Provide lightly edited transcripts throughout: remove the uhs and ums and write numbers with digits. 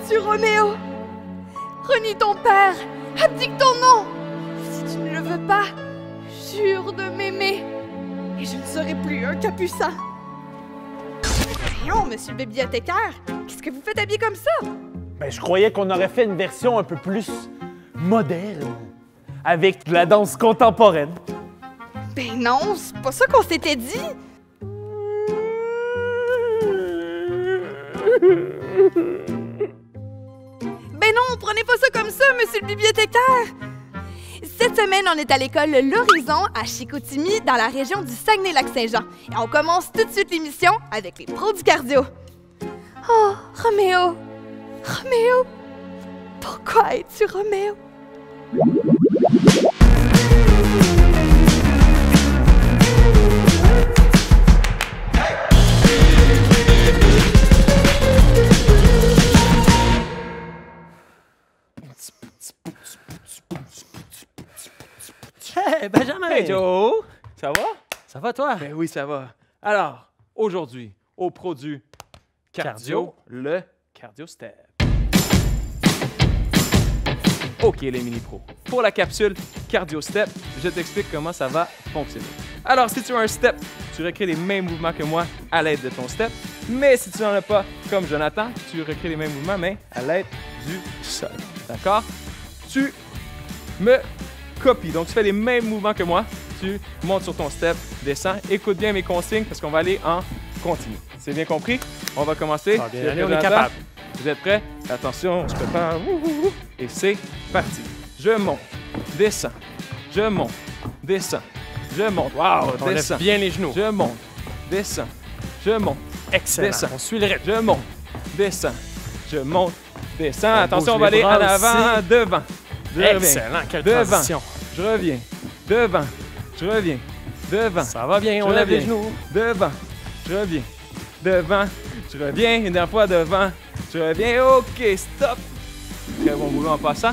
es-tu, Roméo? Renie ton père, abdique ton nom. Si tu ne le veux pas, jure de m'aimer. Et je ne serai plus un capucin. Voyons, monsieur le bibliothécaire, qu'est-ce que vous faites habillé comme ça? Ben, je croyais qu'on aurait fait une version un peu plus moderne, avec de la danse contemporaine. Ben non, c'est pas ça qu'on s'était dit. Ben non, prenez pas ça comme ça, monsieur le bibliothécaire. Cette semaine, on est à l'école L'Horizon à Chicoutimi, dans la région du Saguenay-Lac-Saint-Jean. Et on commence tout de suite l'émission avec les pros du cardio. Oh, Roméo! Roméo! Pourquoi es-tu Roméo? Hey, Benjamin! Hey Joe! Ça va? Ça va, toi? Ben oui, ça va. Alors, aujourd'hui, au pro du cardio, le cardio step. OK, les mini-pros. Pour la capsule cardio step, je t'explique comment ça va fonctionner. Alors, si tu as un step, tu recrées les mêmes mouvements que moi à l'aide de ton step. Mais si tu n'en as pas, comme Jonathan, tu recrées les mêmes mouvements, mais à l'aide du sol. D'accord? Tu me copies. Donc, tu fais les mêmes mouvements que moi. Tu montes sur ton step, descends. Écoute bien mes consignes parce qu'on va aller en continu. C'est bien compris? On va commencer. Ah, bien, allez, on est capable. Vous êtes prêts? Attention, on se prépare. Et c'est parti. Je monte, descends, je monte, descends, je monte. Wow, On lève descends. bien les genoux. Je monte, descends, je monte, Excellent. descends. On suit le rythme. Je monte, descends, je monte, descends. On Attention, on bouge va les aller en bras avant, aussi. devant. Je reviens. Excellent. Quelle Devant. transition. Je reviens, devant, je reviens, devant. Ça va bien. On Je lève les reviens. genoux. Devant, je reviens, devant, je reviens, une dernière fois devant, je reviens, ok, stop. Très bon boulot en passant.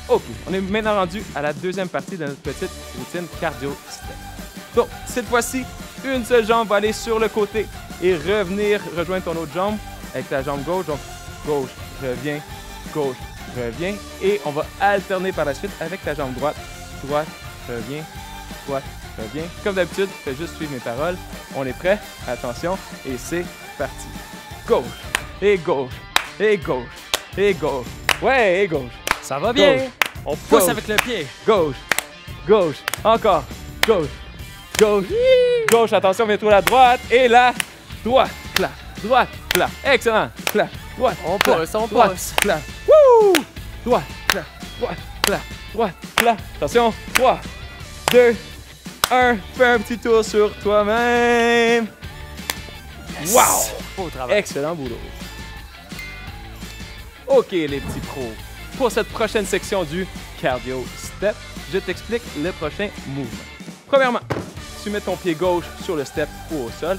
Ok, on est maintenant rendu à la deuxième partie de notre petite routine cardio step. Donc, cette fois-ci, une seule jambe va aller sur le côté et revenir rejoindre ton autre jambe avec ta jambe gauche. Donc, gauche, reviens, gauche, reviens. Et on va alterner par la suite avec ta jambe droite. Droite, reviens, droite, reviens. Comme d'habitude, fais juste suivre mes paroles. On est prêt? Attention, et c'est parti. Gauche, et gauche, et gauche, et gauche. Ouais, et gauche. Ça va bien. Gauche. On pousse Gauche. avec le pied. Gauche, gauche, encore, gauche, gauche, gauche, attention, mets-toi la droite, et la droite, clap, excellent, clap, droite, On clap, pousse, on droite, pousse. clap, wouh, droite, clap, droite, attention, 3, 2, 1, fais un petit tour sur toi-même. Yes. Wow, Beau travail. excellent boulot. OK, les petits pros. Pour cette prochaine section du cardio step, je t'explique le prochain mouvement. Premièrement, tu mets ton pied gauche sur le step ou au sol.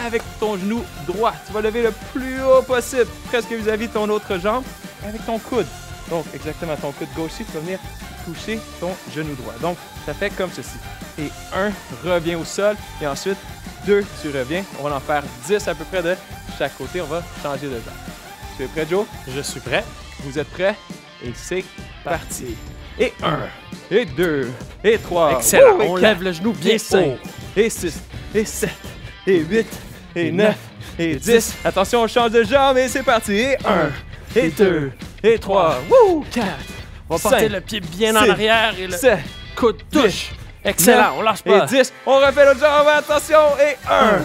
Avec ton genou droit, tu vas lever le plus haut possible, presque vis-à-vis de ton autre jambe, avec ton coude. Donc, exactement, ton coude gauche ici, tu vas venir toucher ton genou droit. Donc, ça fait comme ceci. Et 1, reviens au sol. Et ensuite, 2, tu reviens. On va en faire 10 à peu près de chaque côté. On va changer de jambe. Tu es prêt, Joe? Je suis prêt. Vous êtes prêts? Et c'est parti. Et 1, et 2, et 3. Excellent. Et On 4, lève le genou bien et 5, haut. et 6, et 7, et 8, et 9, et 10. Attention, on change de jambe et c'est parti. Et 1, et 2, et 3, 4, On va porter 5, le pied bien en 6, arrière et le 7, coude touche. 8, Excellent. 9, On lâche et pas. 10. On refait l'autre jambe. Attention. Et 1,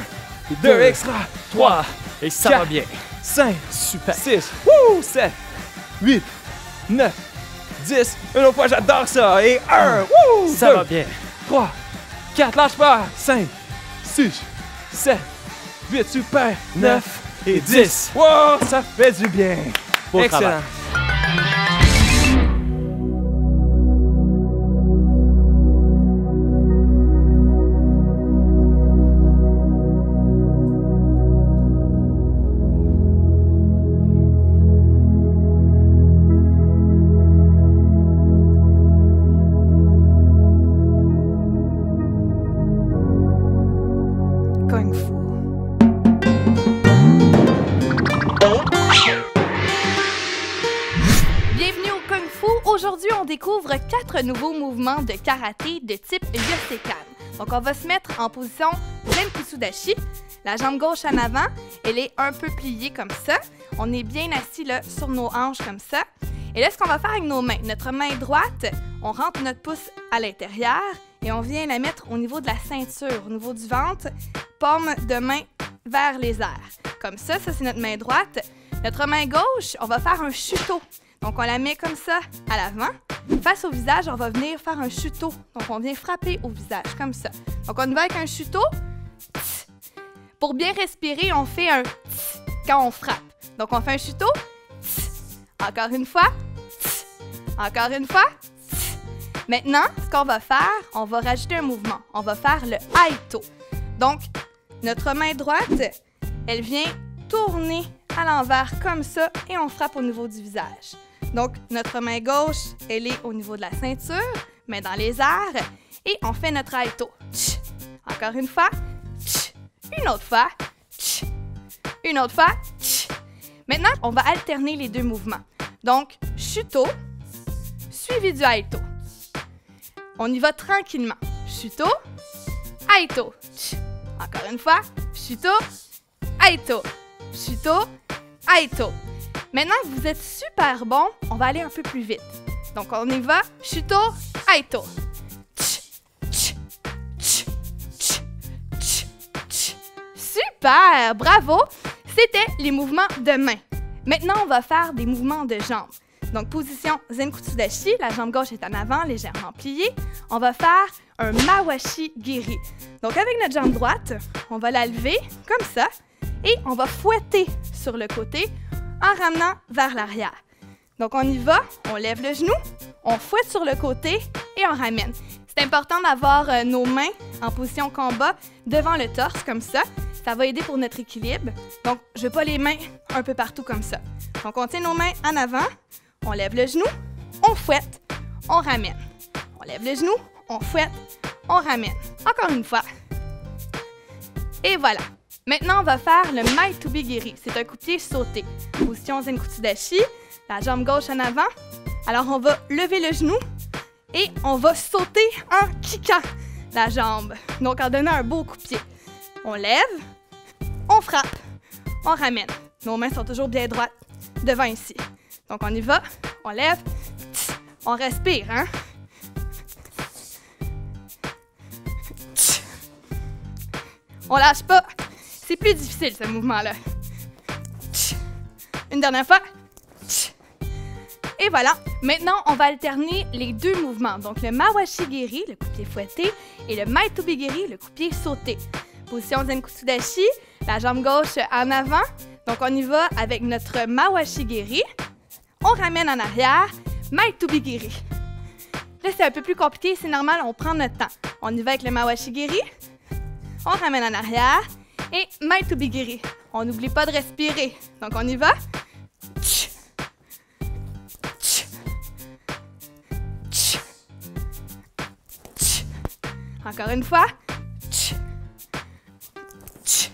2, extra. 3, Et ça 4, va bien. 5, Super. 6, 7, 8, 9, 10. Une autre fois, j'adore ça. Et 1, Ça 2, va bien. 3, 4, lâche pas. 5, 6, 7, 8, super. 9 et 10. Wow, ça fait du bien. Beau Excellent. travail. Kung Fu. découvre 4 nouveaux mouvements de karaté de type Yosekan. Donc, on va se mettre en position Zenkusudashi. La jambe gauche en avant, elle est un peu pliée comme ça. On est bien assis là, sur nos hanches comme ça. Et là, ce qu'on va faire avec nos mains, notre main droite, on rentre notre pouce à l'intérieur et on vient la mettre au niveau de la ceinture, au niveau du ventre, paume de main vers les airs. Comme ça c'est notre main droite. Notre main gauche, on va faire un chuto. Donc, on la met comme ça à l'avant. Face au visage, on va venir faire un chuto. Donc, on vient frapper au visage, comme ça. Donc, on y va avec un chuto. Tss. Pour bien respirer, on fait un tss quand on frappe. Donc, on fait un chuto. Tss. Encore une fois. Tss. Encore une fois. Tss. Maintenant, ce qu'on va faire, on va rajouter un mouvement. On va faire le Aito. Donc, notre main droite, elle vient tourner à l'envers comme ça et on frappe au niveau du visage. Donc, notre main gauche, elle est au niveau de la ceinture, mais dans les airs, et on fait notre Aito. Tch. Encore une fois. Tch. Une autre fois. Tch. Une autre fois. Tch. Maintenant, on va alterner les deux mouvements. Donc, Chuto, suivi du Aito. On y va tranquillement. Chuto, Aito. Tch. Encore une fois. Chuto, Aito. Chuto, Aito. Maintenant que vous êtes super bon, on va aller un peu plus vite. Donc, on y va. Chuto, Aito. Tch, tch, tch, tch, tch, tch. Super! Bravo! C'était les mouvements de main. Maintenant, on va faire des mouvements de jambes. Donc, position Zenkusudashi, la jambe gauche est en avant, légèrement pliée. On va faire un Mawashi Giri. Donc, avec notre jambe droite, on va la lever comme ça et on va fouetter sur le côté en ramenant vers l'arrière. Donc, on y va, on lève le genou, on fouette sur le côté et on ramène. C'est important d'avoir nos mains en position combat devant le torse, comme ça. Ça va aider pour notre équilibre. Donc, je ne veux pas les mains un peu partout comme ça. Donc, on tient nos mains en avant, on lève le genou, on fouette, on ramène. On lève le genou, on fouette, on ramène. Encore une fois. Et voilà. Maintenant, on va faire le Maitobi Giri. C'est un coup-de-pied sauté. Position Zenkusudashi, la jambe gauche en avant. Alors, on va lever le genou et on va sauter en kickant la jambe. Donc, en donnant un beau coup-de-pied. On lève, on frappe, on ramène. Nos mains sont toujours bien droites devant ici. Donc, on y va, on lève, on respire, hein? On lâche pas. C'est plus difficile, ce mouvement-là. Une dernière fois. Et voilà. Maintenant, on va alterner les deux mouvements. Donc, le Mawashi Giri, le coup-de-pied fouetté, et le Maitobi Giri, le coup-de-pied sauté. Position Zenkusudashi, la jambe gauche en avant. Donc, on y va avec notre Mawashi Giri. On ramène en arrière, Maitobi Giri. Là, c'est un peu plus compliqué, c'est normal, on prend notre temps. On y va avec le Mawashi Giri. On ramène en arrière. Et Maitobi Giri. On n'oublie pas de respirer. Donc, on y va. Tch. Tch. Tch. Tch. Encore une fois. Tch. Tch.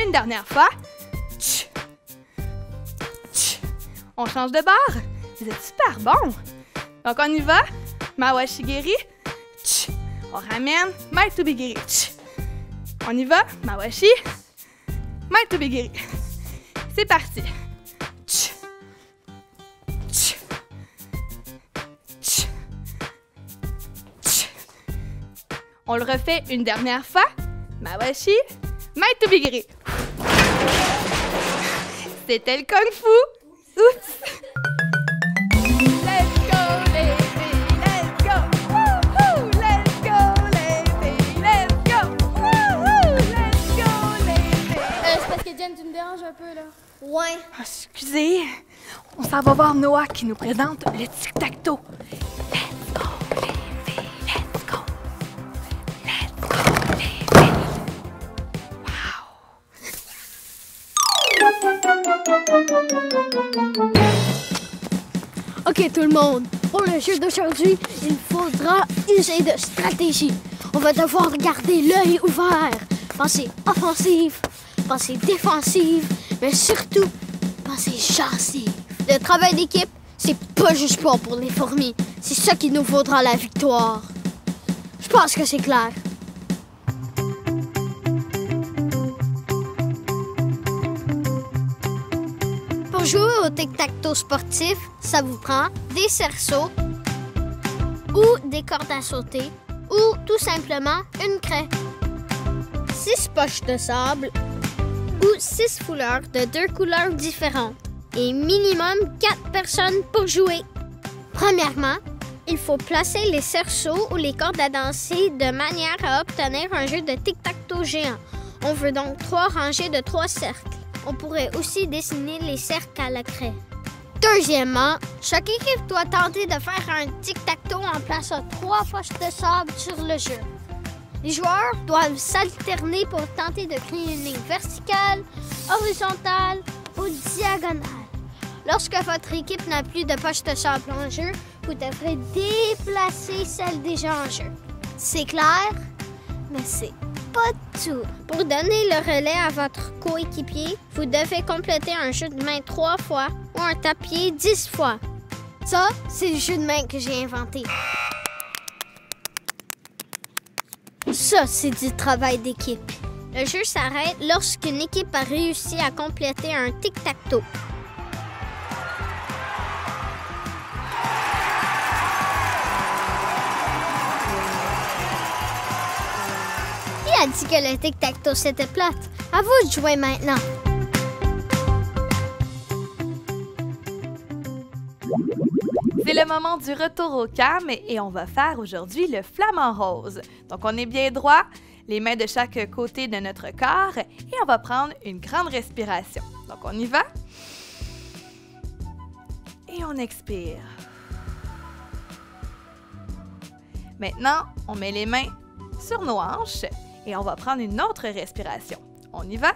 Une dernière fois. Tch. Tch. On change de barre. Vous êtes super bon. Donc, on y va. Mawashi Giri. Tch. On ramène. Maitobi Giri. Tch. On y va, Mawashi, Maitobi Giri. C'est parti. Tch. Tch. Tch. Tch. On le refait une dernière fois. Mawashi, Maitobi Giri. C'était le Kung Fu. Oups. Let's go, les filles, let's go. Wouhou, let's go, les filles, let's go. C'est parce que Diane, tu me déranges un peu, là. Ouais. Ah, excusez, on s'en va voir Noah qui nous présente le tic-tac-toe. Let's go, les filles, let's go. Let's go, les filles. Wow. OK, tout le monde. Pour le jeu d'aujourd'hui, il faudra user de stratégie. On va devoir garder l'œil ouvert. Penser offensive, penser défensive, mais surtout, penser chassive. Le travail d'équipe, c'est pas juste bon pour les fourmis. C'est ça qui nous vaudra la victoire. Je pense que c'est clair. Pour jouer au tic-tac-toe sportif, ça vous prend des cerceaux ou des cordes à sauter ou tout simplement une craie. 6 poches de sable ou 6 fouleurs de 2 couleurs différentes et minimum 4 personnes pour jouer. Premièrement, il faut placer les cerceaux ou les cordes à danser de manière à obtenir un jeu de tic-tac-toe géant. On veut donc 3 rangées de 3 cercles. On pourrait aussi dessiner les cercles à la craie. Deuxièmement, chaque équipe doit tenter de faire un tic-tac-toe en plaçant 3 poches de sable sur le jeu. Les joueurs doivent s'alterner pour tenter de créer une ligne verticale, horizontale ou diagonale. Lorsque votre équipe n'a plus de poches de sable en jeu, vous devrez déplacer celle déjà en jeu. C'est clair, mais c'est pas tout. Pour donner le relais à votre coéquipier, vous devez compléter un jeu de main 3 fois ou un tapier 10 fois. Ça, c'est le jeu de main que j'ai inventé. Ça, c'est du travail d'équipe. Le jeu s'arrête lorsqu'une équipe a réussi à compléter un tic-tac-toe. Qui a dit que le tic-tac-toe c'était plate? À vous de jouer maintenant. C'est le moment du retour au calme et on va faire aujourd'hui le flamant rose. Donc on est bien droit, les mains de chaque côté de notre corps et on va prendre une grande respiration. Donc on y va. Et on expire. Maintenant, on met les mains sur nos hanches et on va prendre une autre respiration. On y va.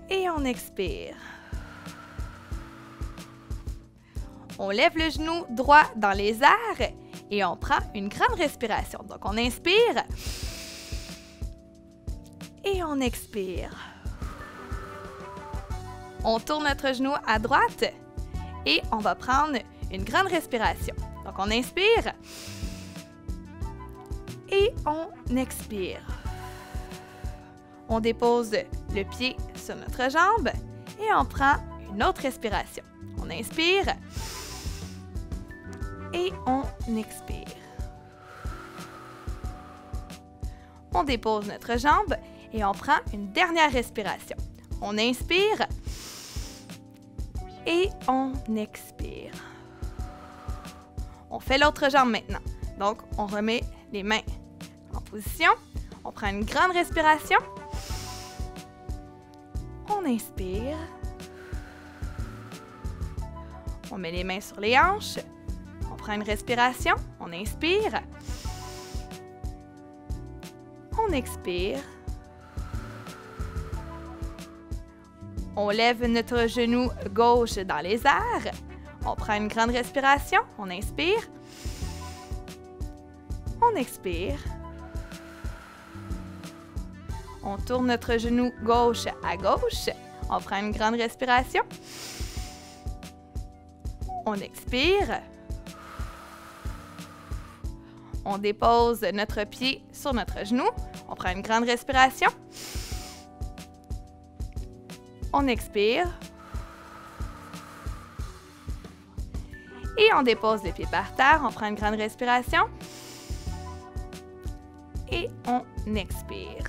Et on expire. On lève le genou droit dans les airs et on prend une grande respiration. Donc, on inspire et on expire. On tourne notre genou à droite et on va prendre une grande respiration. Donc, on inspire et on expire. On dépose le pied sur notre jambe et on prend une autre respiration. On inspire et on expire. On dépose notre jambe et on prend une dernière respiration. On inspire et on expire. On fait l'autre jambe maintenant. Donc, on remet les mains en position. On prend une grande respiration. On inspire. On met les mains sur les hanches. On prend une respiration. On inspire. On expire. On lève notre genou gauche dans les airs. On prend une grande respiration. On inspire. On expire. On tourne notre genou gauche à gauche. On prend une grande respiration. On expire. On dépose notre pied sur notre genou. On prend une grande respiration. On expire. Et on dépose les pieds par terre. On prend une grande respiration. Et on expire.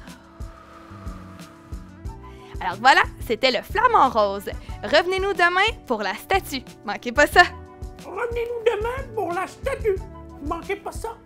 Alors voilà, c'était le flamant rose. Revenez-nous demain pour la statue. Manquez pas ça. Revenez-nous demain pour la statue. Manquez pas ça.